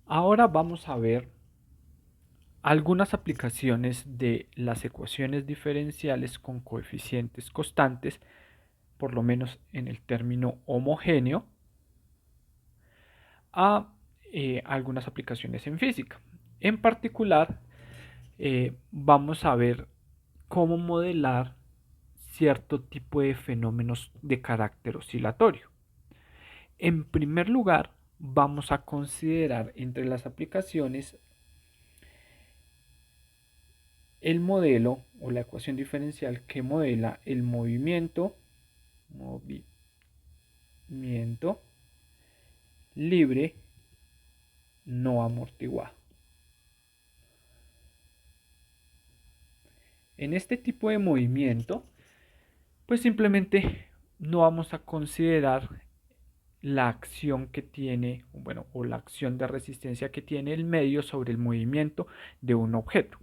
Ahora vamos a ver algunas aplicaciones de las ecuaciones diferenciales con coeficientes constantes, por lo menos en el término homogéneo, a algunas aplicaciones en física. En particular, vamos a ver cómo modelar cierto tipo de fenómenos de carácter oscilatorio. En primer lugar, vamos a considerar entre las aplicaciones el modelo o la ecuación diferencial que modela el movimiento libre no amortiguado. En este tipo de movimiento, pues simplemente no vamos a considerar la acción que tiene, o la acción de resistencia que tiene el medio sobre el movimiento de un objeto.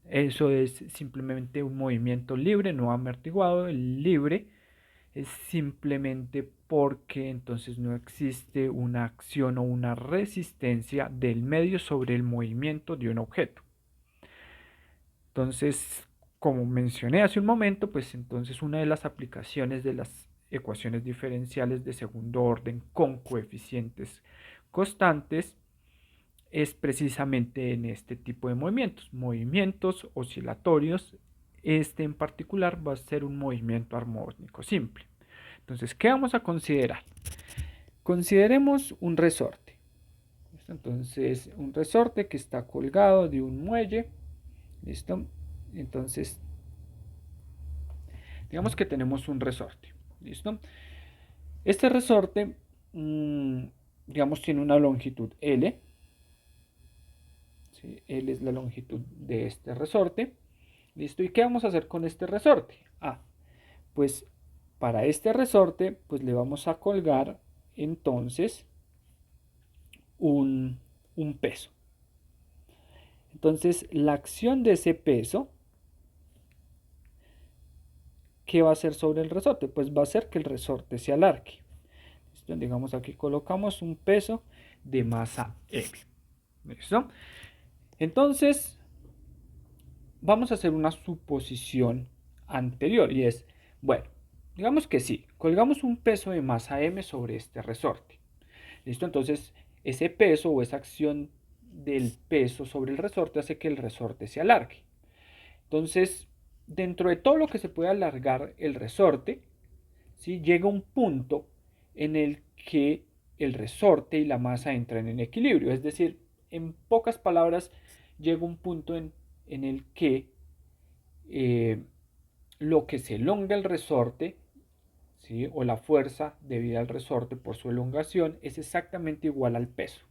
Eso es simplemente un movimiento libre, no amortiguado. El libre es simplemente porque entonces no existe una acción o una resistencia del medio sobre el movimiento de un objeto. Entonces, como mencioné hace un momento, pues entonces una de las aplicaciones de las ecuaciones diferenciales de segundo orden con coeficientes constantes es precisamente en este tipo de movimientos oscilatorios. Este en particular va a ser un movimiento armónico simple. Entonces, ¿qué vamos a considerar? Consideremos un resorte. Entonces, un resorte que está colgado de un muelle. ¿Listo? Entonces, digamos que tenemos un resorte. ¿Listo? Este resorte, digamos, tiene una longitud L. ¿Sí? L es la longitud de este resorte. ¿Listo? ¿Y qué vamos a hacer con este resorte? Pues para este resorte, pues le vamos a colgar entonces un peso. Entonces, la acción de ese peso, ¿qué va a hacer sobre el resorte? Pues va a hacer que el resorte se alargue. ¿Listo? Digamos, aquí colocamos un peso de masa M. ¿Listo? Entonces, vamos a hacer una suposición anterior y es, bueno, digamos que sí, colgamos un peso de masa M sobre este resorte. ¿Listo? Entonces, ese peso o esa acción del peso sobre el resorte hace que el resorte se alargue. Entonces, dentro de todo lo que se puede alargar el resorte, ¿sí? Llega un punto en el que el resorte y la masa entran en equilibrio. Es decir, en pocas palabras, llega un punto en el que lo que se elonga el resorte, ¿sí? O la fuerza debida al resorte por su elongación es exactamente igual al peso.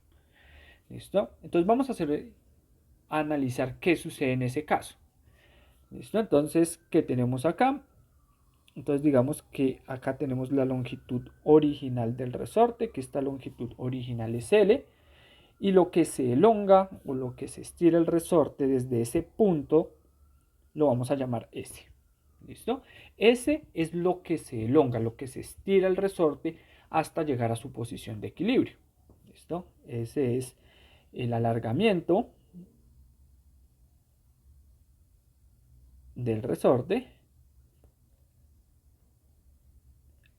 ¿Listo? Entonces vamos a analizar qué sucede en ese caso. ¿Listo? Entonces, ¿qué tenemos acá? Entonces digamos que acá tenemos la longitud original del resorte, que esta longitud original es L, y lo que se elonga o lo que se estira el resorte desde ese punto lo vamos a llamar S. ¿Listo? S es lo que se elonga, lo que se estira el resorte hasta llegar a su posición de equilibrio. ¿Listo? Ese es el alargamiento del resorte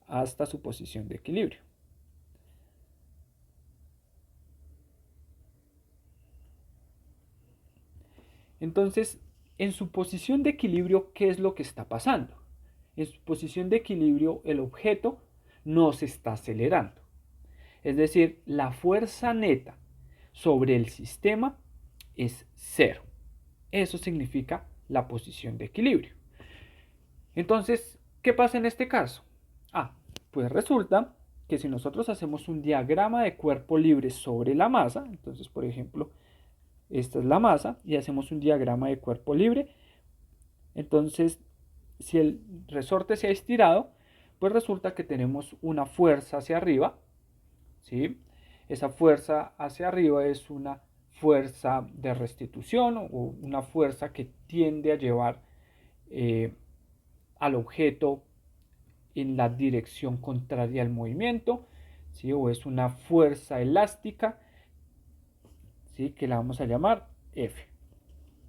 hasta su posición de equilibrio. Entonces, en su posición de equilibrio, ¿qué es lo que está pasando? En su posición de equilibrio, el objeto no se está acelerando. Es decir, la fuerza neta sobre el sistema es cero. Eso significa la posición de equilibrio. Entonces, ¿qué pasa en este caso? Pues resulta que si nosotros hacemos un diagrama de cuerpo libre sobre la masa, entonces, por ejemplo, esta es la masa y hacemos un diagrama de cuerpo libre, entonces, si el resorte se ha estirado, pues resulta que tenemos una fuerza hacia arriba, ¿sí? Esa fuerza hacia arriba es una fuerza de restitución o una fuerza que tiende a llevar al objeto en la dirección contraria al movimiento, ¿sí? O es una fuerza elástica ¿sí? Que la vamos a llamar F.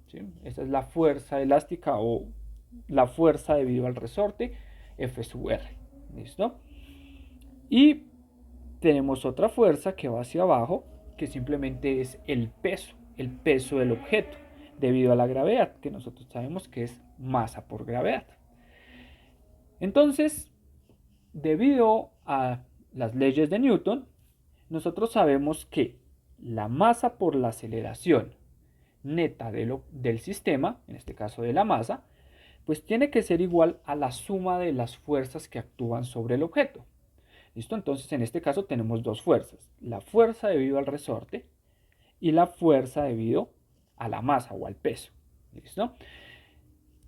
¿Sí? Esa es la fuerza elástica o la fuerza debido al resorte, F sub R. ¿Listo? Y tenemos otra fuerza que va hacia abajo, que simplemente es el peso del objeto, debido a la gravedad, que nosotros sabemos que es masa por gravedad. Entonces, debido a las leyes de Newton, nosotros sabemos que la masa por la aceleración neta del sistema, en este caso de la masa, pues tiene que ser igual a la suma de las fuerzas que actúan sobre el objeto. ¿Listo? Entonces en este caso tenemos dos fuerzas, la fuerza debido al resorte y la fuerza debido a la masa o al peso. ¿Listo?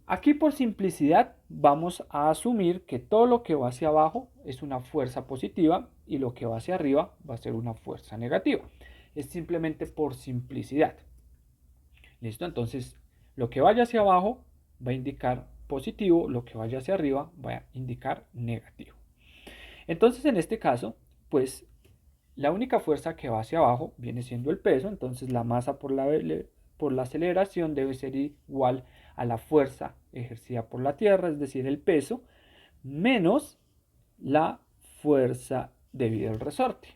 Aquí por simplicidad vamos a asumir que todo lo que va hacia abajo es una fuerza positiva y lo que va hacia arriba va a ser una fuerza negativa. Es simplemente por simplicidad. ¿Listo? Entonces lo que vaya hacia abajo va a indicar positivo, lo que vaya hacia arriba va a indicar negativo. Entonces en este caso, pues la única fuerza que va hacia abajo viene siendo el peso, entonces la masa por la aceleración debe ser igual a la fuerza ejercida por la Tierra, es decir, el peso, menos la fuerza debido al resorte.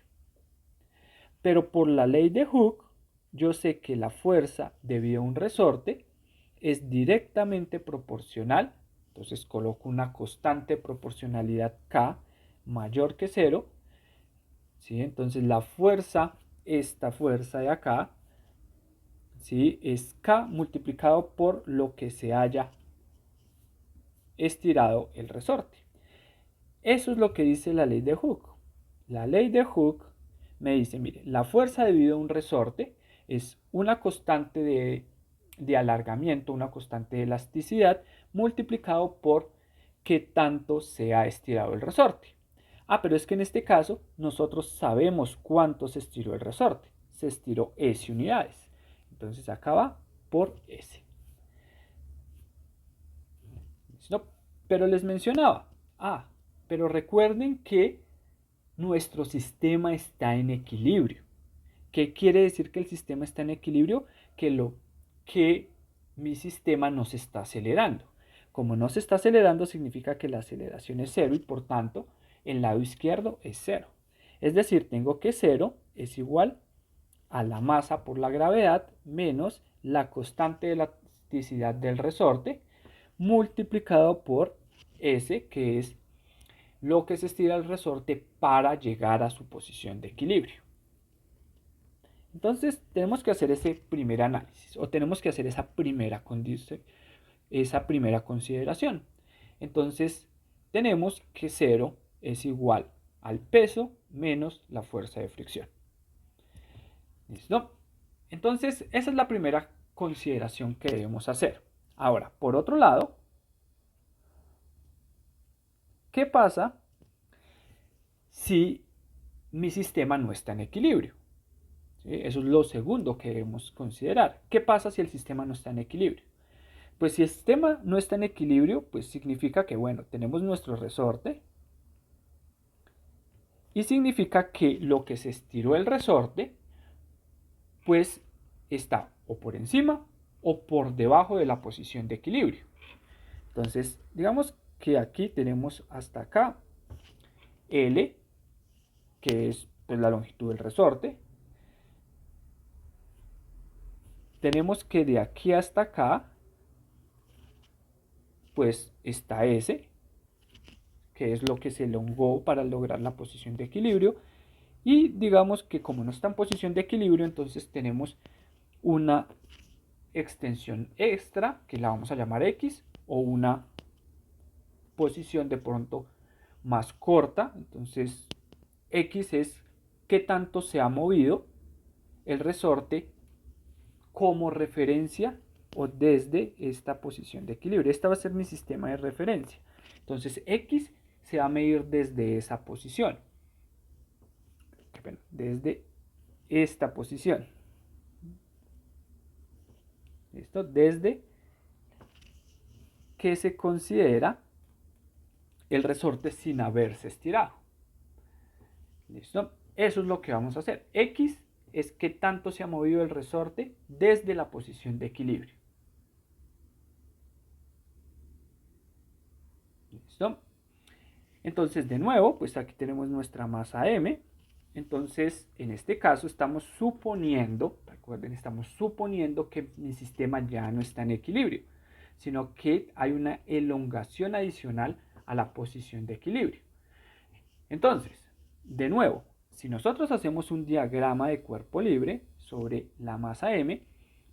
Pero por la ley de Hooke, yo sé que la fuerza debido a un resorte es directamente proporcional, entonces coloco una constante proporcionalidad K mayor que 0, ¿sí? Entonces la fuerza, esta fuerza de acá, ¿sí? Es K multiplicado por lo que se haya estirado el resorte. Eso es lo que dice la ley de Hooke. La ley de Hooke me dice, mire, la fuerza debido a un resorte es una constante de alargamiento, una constante de elasticidad, multiplicado por qué tanto se ha estirado el resorte. Ah, pero es que en este caso nosotros sabemos cuánto se estiró el resorte. Se estiró S unidades. Entonces acá va por S. ¿Listo? Pero les mencionaba, pero recuerden que nuestro sistema está en equilibrio. ¿Qué quiere decir que el sistema está en equilibrio? Que mi sistema no se está acelerando. Como no se está acelerando, significa que la aceleración es cero y por tanto el lado izquierdo es cero. Es decir, tengo que 0 es igual a la masa por la gravedad menos la constante de elasticidad del resorte multiplicado por S, que es lo que se estira el resorte para llegar a su posición de equilibrio. Entonces tenemos que hacer ese primer análisis o tenemos que hacer esa primera consideración. Entonces tenemos que 0 es igual al peso menos la fuerza de fricción. ¿Listo? Entonces esa es la primera consideración que debemos hacer. Ahora, por otro lado, ¿qué pasa si mi sistema no está en equilibrio? ¿Sí? Eso es lo segundo que debemos considerar. ¿Qué pasa si el sistema no está en equilibrio? Pues si el sistema no está en equilibrio, pues significa que, bueno, tenemos nuestro resorte y significa que lo que se estiró el resorte, pues está o por encima o por debajo de la posición de equilibrio. Entonces, digamos que aquí tenemos hasta acá L, que es pues, la longitud del resorte. Tenemos que de aquí hasta acá, pues está S, que es lo que se elongó para lograr la posición de equilibrio. Y digamos que como no está en posición de equilibrio, entonces tenemos una extensión extra, que la vamos a llamar X, o una posición de pronto más corta. Entonces X es qué tanto se ha movido el resorte como referencia o desde esta posición de equilibrio. Esta va a ser mi sistema de referencia. Entonces X se va a medir desde esa posición. Desde esta posición. ¿Listo? Desde que se considera el resorte sin haberse estirado. ¿Listo? Eso es lo que vamos a hacer. X es qué tanto se ha movido el resorte desde la posición de equilibrio. ¿Listo? Entonces, de nuevo, pues aquí tenemos nuestra masa M. Entonces, en este caso estamos suponiendo, recuerden, estamos suponiendo que mi sistema ya no está en equilibrio, sino que hay una elongación adicional a la posición de equilibrio. Entonces, de nuevo, si nosotros hacemos un diagrama de cuerpo libre sobre la masa M,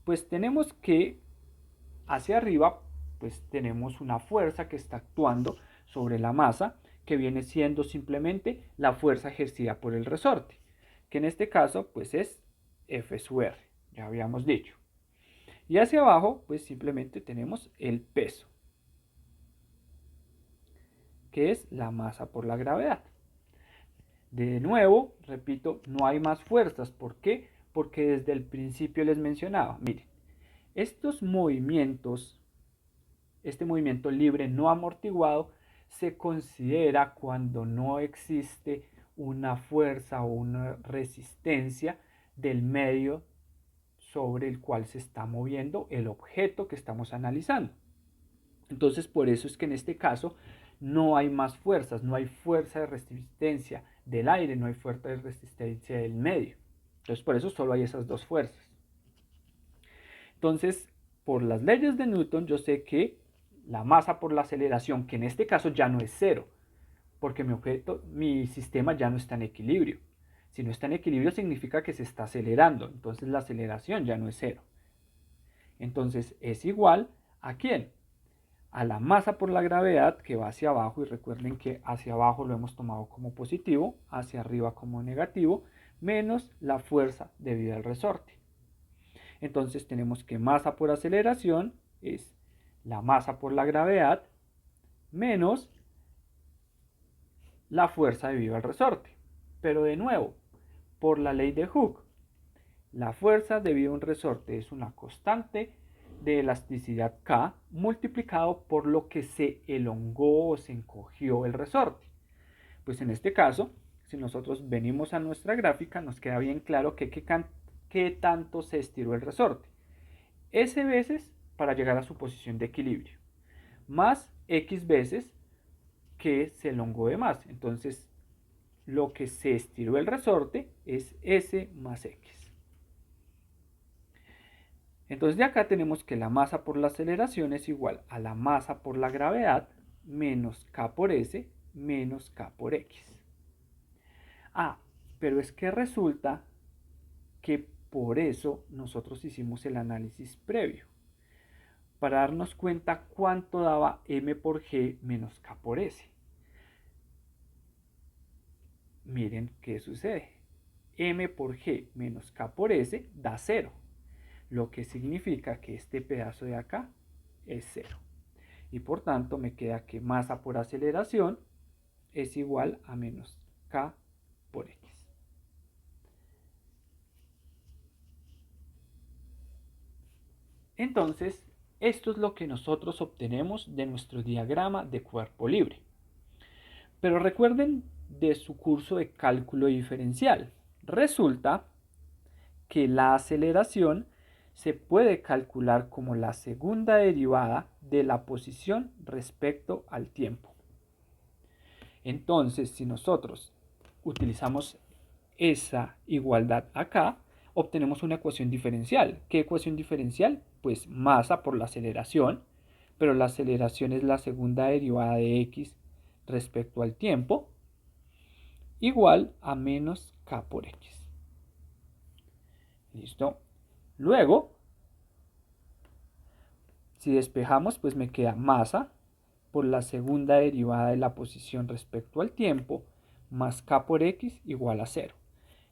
pues tenemos que hacia arriba, pues tenemos una fuerza que está actuando sobre la masa, que viene siendo simplemente la fuerza ejercida por el resorte, que en este caso pues es F sub R, ya habíamos dicho. Y hacia abajo pues simplemente tenemos el peso, que es la masa por la gravedad. De nuevo, repito, no hay más fuerzas. ¿Por qué? Porque desde el principio les mencionaba, miren, estos movimientos, este movimiento libre no amortiguado, se considera cuando no existe una fuerza o una resistencia del medio sobre el cual se está moviendo el objeto que estamos analizando. Entonces, por eso es que en este caso no hay más fuerzas, no hay fuerza de resistencia del aire, no hay fuerza de resistencia del medio. Entonces, por eso solo hay esas dos fuerzas. Entonces, por las leyes de Newton, yo sé que la masa por la aceleración, que en este caso ya no es cero, porque mi sistema ya no está en equilibrio. Si no está en equilibrio significa que se está acelerando, entonces la aceleración ya no es cero. Entonces es igual a ¿quién? A la masa por la gravedad que va hacia abajo, y recuerden que hacia abajo lo hemos tomado como positivo, hacia arriba como negativo, menos la fuerza debido al resorte. Entonces tenemos que masa por aceleración es la masa por la gravedad menos la fuerza debido al resorte. Pero de nuevo, por la ley de Hooke, la fuerza debido a un resorte es una constante de elasticidad K multiplicado por lo que se elongó o se encogió el resorte. Pues en este caso, si nosotros venimos a nuestra gráfica, nos queda bien claro que qué tanto se estiró el resorte. S veces para llegar a su posición de equilibrio, más X veces que se elongó de más. Entonces, lo que se estiró el resorte es S más X. Entonces de acá tenemos que la masa por la aceleración es igual a la masa por la gravedad menos K por S menos K por X. Ah, pero es que resulta que por eso nosotros hicimos el análisis previo, para darnos cuenta cuánto daba M por G menos K por S. Miren qué sucede. M por G menos K por S da 0, lo que significa que este pedazo de acá es 0. Y por tanto me queda que masa por aceleración es igual a menos K por X. Entonces, esto es lo que nosotros obtenemos de nuestro diagrama de cuerpo libre. Pero recuerden de su curso de cálculo diferencial. Resulta que la aceleración se puede calcular como la segunda derivada de la posición respecto al tiempo. Entonces, si nosotros utilizamos esa igualdad acá, obtenemos una ecuación diferencial. ¿Qué ecuación diferencial? Pues masa por la aceleración, pero la aceleración es la segunda derivada de x respecto al tiempo, igual a menos k por x. ¿Listo? Luego, si despejamos, pues me queda masa por la segunda derivada de la posición respecto al tiempo, más k por x igual a 0,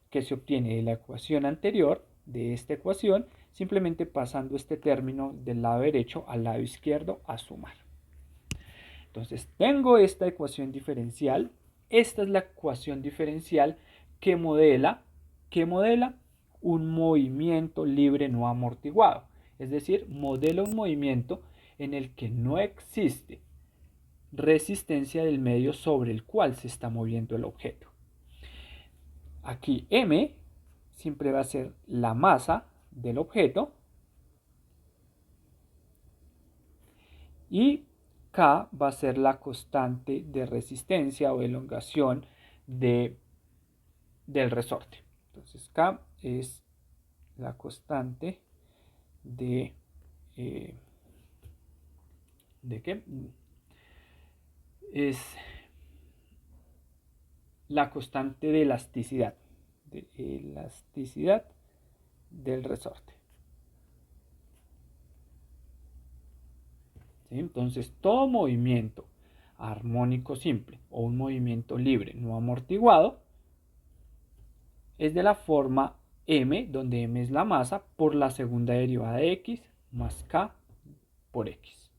que se obtiene de la ecuación anterior, de esta ecuación, simplemente pasando este término del lado derecho al lado izquierdo a sumar. Entonces tengo esta ecuación diferencial. Esta es la ecuación diferencial que modela un movimiento libre no amortiguado. Es decir, modela un movimiento en el que no existe resistencia del medio sobre el cual se está moviendo el objeto. Aquí M siempre va a ser la masa del objeto y K va a ser la constante de resistencia o elongación del resorte. Entonces K es la constante eh, ¿de qué? Es la constante de elasticidad del resorte. ¿Sí? Entonces todo movimiento armónico simple o un movimiento libre no amortiguado es de la forma m, donde m es la masa, por la segunda derivada de x más k por x.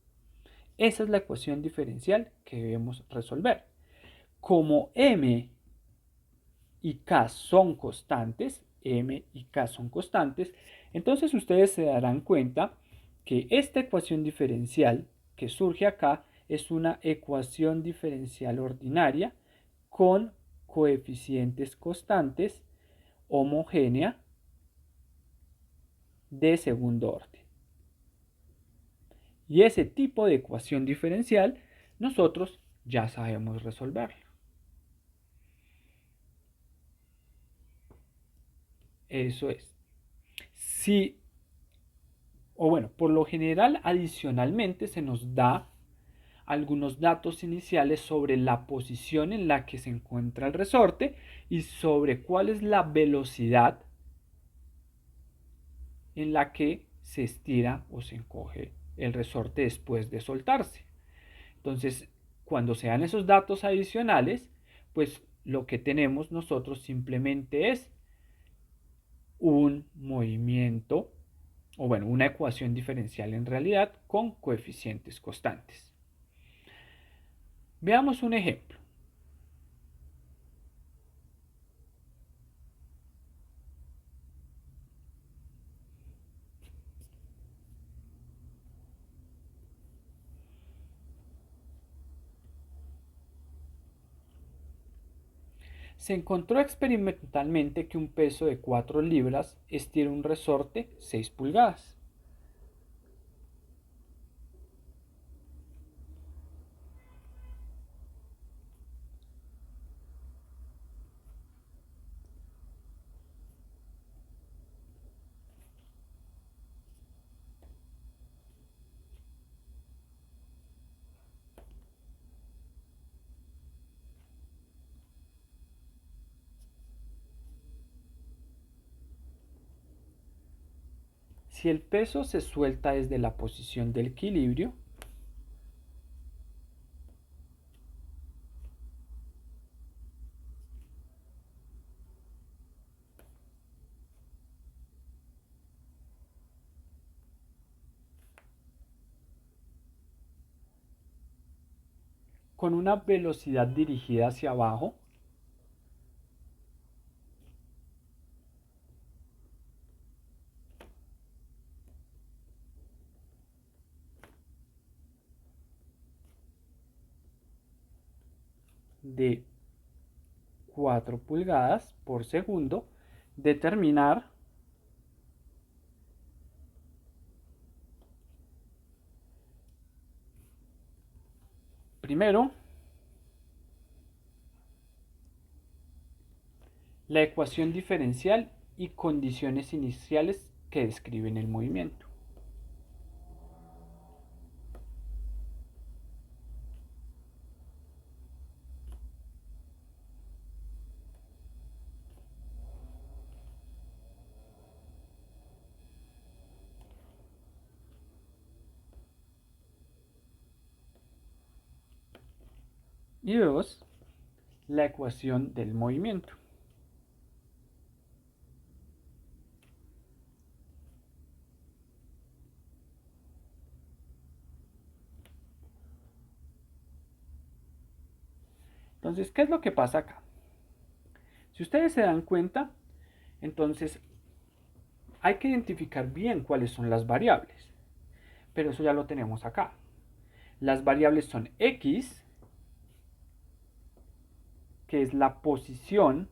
Esa es la ecuación diferencial que debemos resolver. Como m y k son constantes, entonces ustedes se darán cuenta que esta ecuación diferencial que surge acá es una ecuación diferencial ordinaria con coeficientes constantes homogénea de segundo orden. Y ese tipo de ecuación diferencial nosotros ya sabemos resolverlo. Eso es. Si, o bueno, por lo general adicionalmente se nos da algunos datos iniciales sobre la posición en la que se encuentra el resorte y sobre cuál es la velocidad en la que se estira o se encoge el resorte después de soltarse. Entonces, cuando se dan esos datos adicionales, pues lo que tenemos nosotros simplemente es un movimiento, o bueno, una ecuación diferencial en realidad con coeficientes constantes. Veamos un ejemplo. Se encontró experimentalmente que un peso de 4 libras estira un resorte 6 pulgadas. Si el peso se suelta desde la posición del equilibrio, con una velocidad dirigida hacia abajo, de 4 pulgadas por segundo, determinar primero la ecuación diferencial y condiciones iniciales que describen el movimiento. Y dos, la ecuación del movimiento. Entonces, ¿qué es lo que pasa acá? Si ustedes se dan cuenta, entonces hay que identificar bien cuáles son las variables. Pero eso ya lo tenemos acá. Las variables son x, que es la posición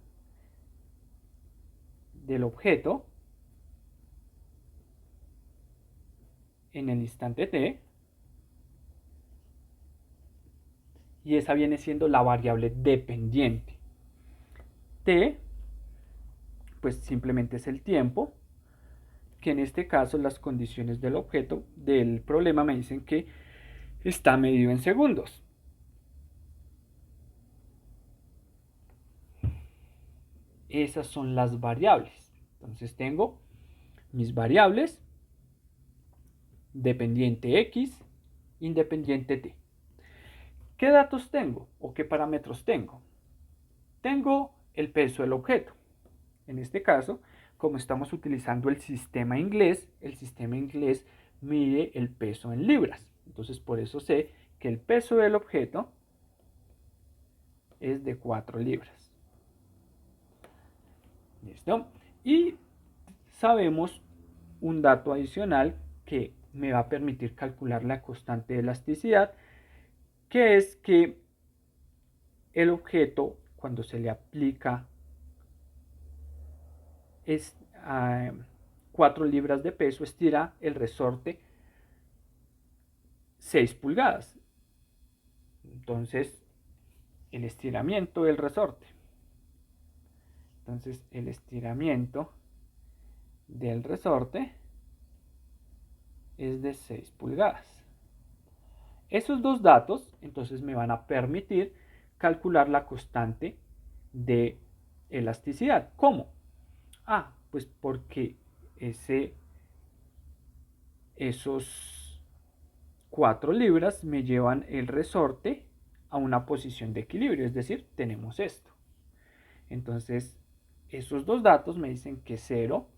del objeto en el instante t, y esa viene siendo la variable dependiente. T, pues simplemente es el tiempo, que en este caso las condiciones del objeto del problema me dicen que está medido en segundos. Esas son las variables. Entonces tengo mis variables, dependiente x, independiente t. ¿Qué datos tengo o qué parámetros tengo? Tengo el peso del objeto. En este caso, como estamos utilizando el sistema inglés mide el peso en libras. Entonces por eso sé que el peso del objeto es de 4 libras. ¿Listo? Y sabemos un dato adicional que me va a permitir calcular la constante de elasticidad, que es que el objeto, cuando se le aplica 4 libras de peso, estira el resorte 6 pulgadas. Entonces, el estiramiento del resorte. Entonces, el estiramiento del resorte es de 6 pulgadas. Esos dos datos, entonces, me van a permitir calcular la constante de elasticidad. ¿Cómo? Pues porque esos 4 libras me llevan el resorte a una posición de equilibrio, es decir, tenemos esto. Entonces, esos dos datos me dicen que 0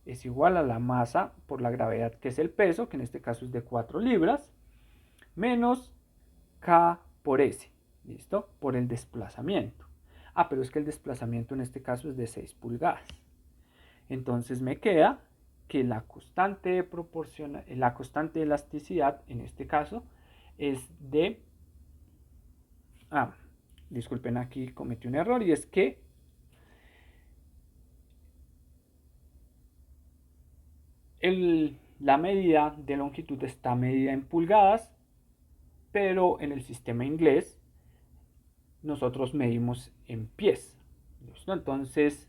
es igual a la masa por la gravedad, que es el peso, que en este caso es de 4 libras, menos K por S, ¿listo? Por el desplazamiento. Pero es que el desplazamiento en este caso es de 6 pulgadas. Entonces me queda que la constante de elasticidad en este caso es de... disculpen, aquí cometí un error, y es que la medida de longitud está medida en pulgadas, pero en el sistema inglés nosotros medimos en pies. ¿Listo? Entonces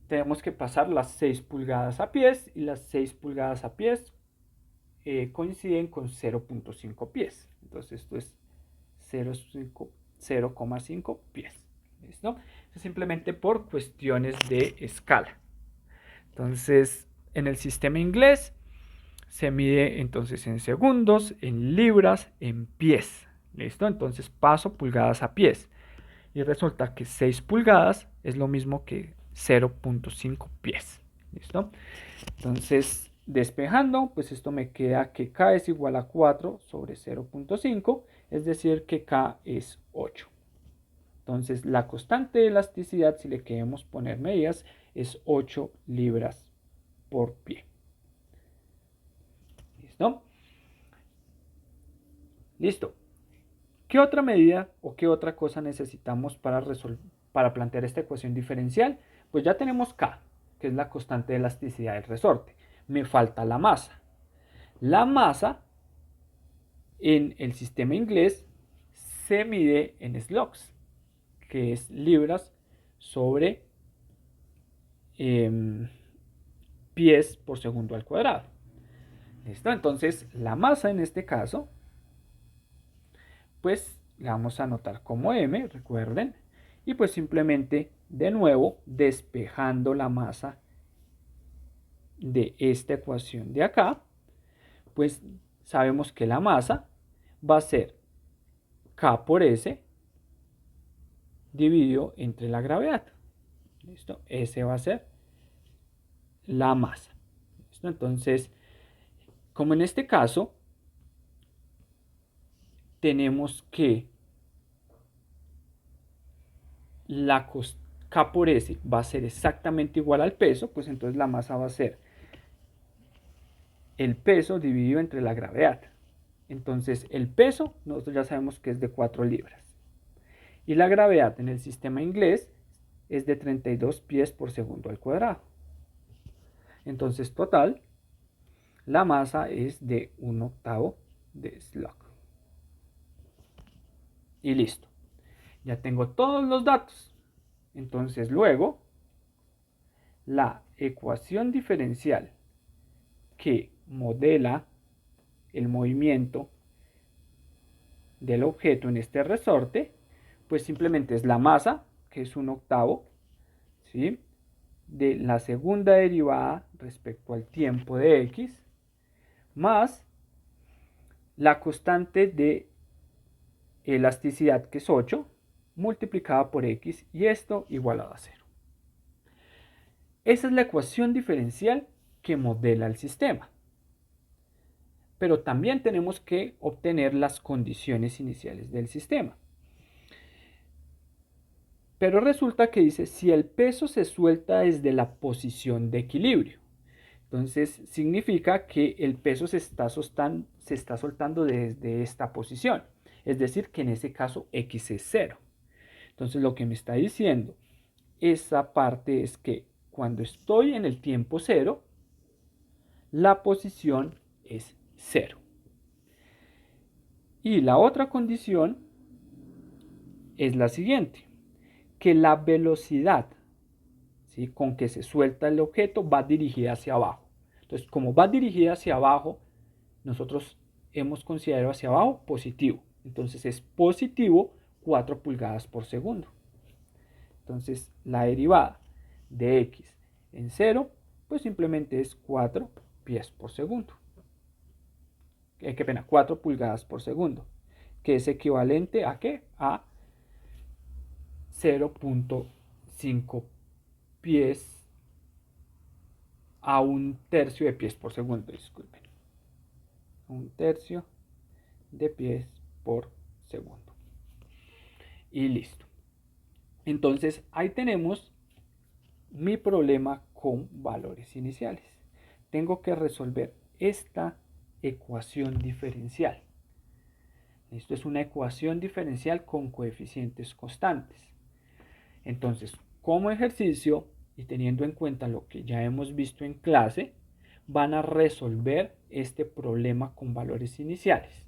tenemos que pasar las 6 pulgadas a pies, y las 6 pulgadas a pies coinciden con 0.5 pies. Entonces esto es 0,5 pies. ¿Listo? Simplemente por cuestiones de escala. Entonces, en el sistema inglés se mide entonces en segundos, en libras, en pies. ¿Listo? Entonces paso pulgadas a pies. Y resulta que 6 pulgadas es lo mismo que 0.5 pies. ¿Listo? Entonces, despejando, pues esto me queda que K es igual a 4 sobre 0.5, es decir, que K es 8. Entonces, la constante de elasticidad, si le queremos poner medidas, es 8 libras por pie. ¿Listo? Listo. ¿Qué otra medida o qué otra cosa necesitamos para plantear esta ecuación diferencial? Pues ya tenemos K, que es la constante de elasticidad del resorte. Me falta la masa. La masa en el sistema inglés se mide en slugs, que es libras sobre pies por segundo al cuadrado. ¿Listo? Entonces, la masa en este caso, pues la vamos a anotar como M, recuerden, y pues simplemente, de nuevo, despejando la masa de esta ecuación de acá, pues sabemos que la masa va a ser K por S dividido entre la gravedad. ¿Listo? S va a ser la masa. ¿Listo? Entonces, como en este caso, tenemos que la K por S va a ser exactamente igual al peso, pues entonces la masa va a ser el peso dividido entre la gravedad. Entonces el peso nosotros ya sabemos que es de 4 libras. Y la gravedad en el sistema inglés es de 32 pies por segundo al cuadrado. Entonces total, la masa es de 1/8 de slug. Y listo. Ya tengo todos los datos. Entonces luego, la ecuación diferencial que modela el movimiento del objeto en este resorte, pues simplemente es la masa, que es 1/8, ¿sí?, de la segunda derivada respecto al tiempo de x, más la constante de elasticidad, que es 8, multiplicada por x, y esto igualado a 0. Esa es la ecuación diferencial que modela el sistema. Pero también tenemos que obtener las condiciones iniciales del sistema. Pero resulta que dice, si el peso se suelta desde la posición de equilibrio, entonces significa que el peso se está soltando desde esta posición. Es decir, que en ese caso x es 0. Entonces lo que me está diciendo esa parte es que cuando estoy en el tiempo 0, la posición es 0. Y la otra condición es la siguiente, que la velocidad, ¿sí?, con que se suelta el objeto va dirigida hacia abajo. Entonces, como va dirigida hacia abajo, nosotros hemos considerado hacia abajo positivo. Entonces es positivo 4 pulgadas por segundo. Entonces la derivada de x en 0, pues simplemente es 4 pies por segundo. Qué pena, 4 pulgadas por segundo, que es equivalente a ¿qué? A 0.5 pies a 1/3 de pies por segundo, disculpen. 1/3 de pies por segundo. Y listo. Entonces ahí tenemos mi problema con valores iniciales. Tengo que resolver esta ecuación diferencial. Esto es una ecuación diferencial con coeficientes constantes. Entonces, como ejercicio y teniendo en cuenta lo que ya hemos visto en clase, van a resolver este problema con valores iniciales.